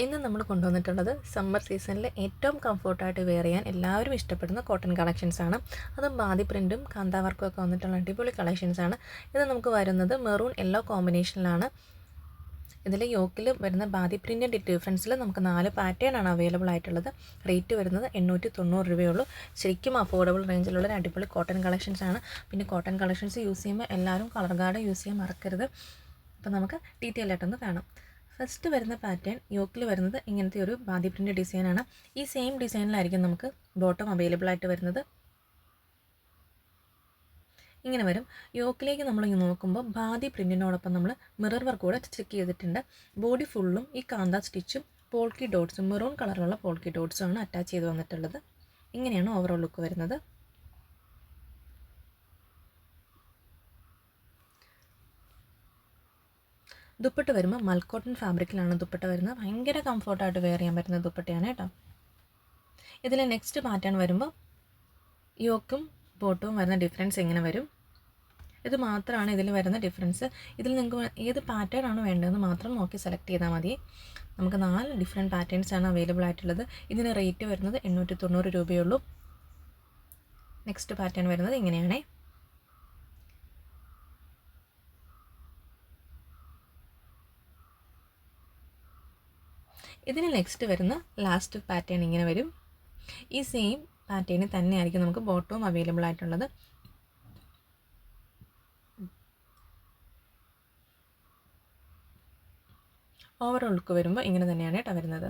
ഇന്ന് നമ്മൾ കൊണ്ടുവന്നിട്ടുള്ളത് സമ്മർ സീസണിൽ ഏറ്റവും കംഫർട്ടായിട്ട് വെയർ ചെയ്യാൻ എല്ലാവരും ഇഷ്ടപ്പെടുന്ന കോട്ടൺ കളക്ഷൻസാണ്. അതും ബാതി പ്രിൻറ്റും കാന്താ വർക്കും ഒക്കെ വന്നിട്ടുള്ള അടിപൊളി കളക്ഷൻസാണ്. ഇത് നമുക്ക് വരുന്നത് മെറൂൺ യെല്ലോ കോമ്പിനേഷനിലാണ്. ഇതിൽ യോക്കിൽ വരുന്ന ബാതി പ്രിൻറ്റിൻ്റെ ഡിഫറൻസിൽ നമുക്ക് 4 പാറ്റേൺ ആണ് അവൈലബിൾ ആയിട്ടുള്ളത്. റേറ്റ് വരുന്നത് 890 രൂപയുള്ളൂ. ശരിക്കും അഫോർഡബിൾ റേഞ്ചിലുള്ള ഒരു അടിപൊളി കോട്ടൺ കളക്ഷൻസാണ്. പിന്നെ കോട്ടൺ കളക്ഷൻസ് യൂസ് ചെയ്യുമ്പോൾ എല്ലാവരും കളർ ഗാർഡ് യൂസ് ചെയ്യാൻ മറക്കരുത്. അപ്പോൾ നമുക്ക് ഡീറ്റെയിൽ ആയിട്ടൊന്ന് കാണാം. ഫസ്റ്റ് വരുന്ന പാറ്റേൺ യോക്കിൽ വരുന്നത് ഇങ്ങനത്തെ ഒരു ബാതി പ്രിൻ്റ് ഡിസൈനാണ്. ഈ സെയിം ഡിസൈനിലായിരിക്കും നമുക്ക് ബോട്ടം അവൈലബിൾ ആയിട്ട് വരുന്നത്. ഇങ്ങനെ വരും. യോക്കിലേക്ക് നമ്മൾ നോക്കുമ്പോൾ ബാതി പ്രിൻറ്റിനോടൊപ്പം നമ്മൾ മിറർ വർക്ക് കൂടെ ചെക്ക് ചെയ്തിട്ടുണ്ട്. ബോഡി ഫുള്ളും ഈ കാന്ത സ്റ്റിച്ചും പോൾക്കി ഡോട്ട്സും മെറൂൺ കളറിലുള്ള പോൾക്കി ഡോട്ട്സും ആണ് അറ്റാച്ച് ചെയ്ത് വന്നിട്ടുള്ളത്. ഇങ്ങനെയാണ് ഓവറോൾ ലുക്ക് വരുന്നത്. ദുപ്പട്ട വരുമ്പോൾ മൽക്കോട്ടൺ ഫാബ്രിക്കിലാണ് ദുപ്പട്ട വരുന്നത്. ഭയങ്കര കംഫർട്ടായിട്ട് വെയർ ചെയ്യാൻ പറ്റുന്ന ദുപ്പട്ടയാണ് കേട്ടോ. ഇതിൽ നെക്സ്റ്റ് പാറ്റേൺ വരുമ്പോൾ യോക്കും ബോട്ടവും വരുന്ന ഡിഫറൻസ് എങ്ങനെ വരും, ഇത് മാത്രമാണ് ഇതിൽ വരുന്ന ഡിഫറൻസ്. ഇതിൽ നിങ്ങൾക്ക് ഏത് പാറ്റേൺ ആണ് വേണ്ടതെന്ന് മാത്രം നോക്കി സെലക്ട് ചെയ്താൽ മതി. നമുക്ക് 4 ഡിഫറെൻറ്റ് പാറ്റേൺസ് ആണ് അവൈലബിൾ ആയിട്ടുള്ളത്. ഇതിന് റേറ്റ് വരുന്നത് 890 രൂപയുള്ളൂ. നെക്സ്റ്റ് പാറ്റേൺ വരുന്നത് ഇങ്ങനെയാണ്. ഇതിന് നെക്സ്റ്റ് വരുന്ന ലാസ്റ്റ് പാറ്റേൺ ഇങ്ങനെ വരും. ഈ സെയിം പാറ്റേണിൽ തന്നെയായിരിക്കും നമുക്ക് ബോട്ടവും അവൈലബിൾ ആയിട്ടുള്ളത്. ഓവറോൾ ലുക്ക് വരുമ്പോൾ ഇങ്ങനെ തന്നെയാണ് കേട്ടോ വരുന്നത്.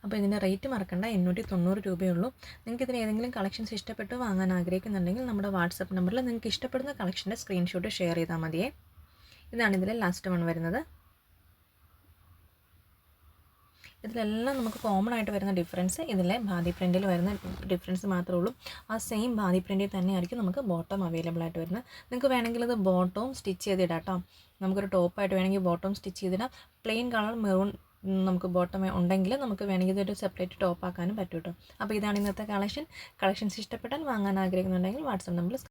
അപ്പോൾ ഇതിൻ്റെ റേറ്റ് മറക്കണ്ട, 890 രൂപയുള്ളൂ. നിങ്ങൾക്ക് ഇതിന് ഏതെങ്കിലും കളക്ഷൻസ് ഇഷ്ടപ്പെട്ട് വാങ്ങാൻ ആഗ്രഹിക്കുന്നുണ്ടെങ്കിൽ നമ്മുടെ വാട്സപ്പ് നമ്പറിൽ നിങ്ങൾക്ക് ഇഷ്ടപ്പെടുന്ന കളക്ഷൻ്റെ സ്ക്രീൻഷോട്ട് ഷെയർ ചെയ്താൽ മതിയേ. ഇതാണ് ഇതിലെ ലാസ്റ്റ് വൺ വരുന്നത്. ഇതിലെല്ലാം നമുക്ക് കോമൺ ആയിട്ട് വരുന്ന ഡിഫറൻസ് ഇതിലെ ബാതി പ്രിൻറ്റിൽ വരുന്ന ഡിഫറൻസ് മാത്രമേ ഉള്ളൂ. ആ സെയിം ബാതി പ്രിൻറ്റിൽ തന്നെയായിരിക്കും നമുക്ക് ബോട്ടം അവൈലബിൾ ആയിട്ട് വരുന്നത്. നിങ്ങൾക്ക് വേണമെങ്കിൽ ഇത് ബോട്ടവും സ്റ്റിച്ച് ചെയ്തിടാം കേട്ടോ. നമുക്കൊരു ടോപ്പായിട്ട് വേണമെങ്കിൽ ബോട്ടം സ്റ്റിച്ച് ചെയ്തിടാം. പ്ലെയിൻ കളർ മെറൂൺ നമുക്ക് ബോട്ടം ഉണ്ടെങ്കിൽ നമുക്ക് വേണമെങ്കിൽ ഇതൊരു സെപ്പറേറ്റ് ടോപ്പ് ആക്കാനും പറ്റും കേട്ടോ. അപ്പോൾ ഇതാണ് ഇന്നത്തെ കളക്ഷൻസ് ഇഷ്ടപ്പെട്ടാൽ വാങ്ങാൻ ആഗ്രഹിക്കുന്നുണ്ടെങ്കിൽ വാട്സപ്പ് നമ്പറിൽ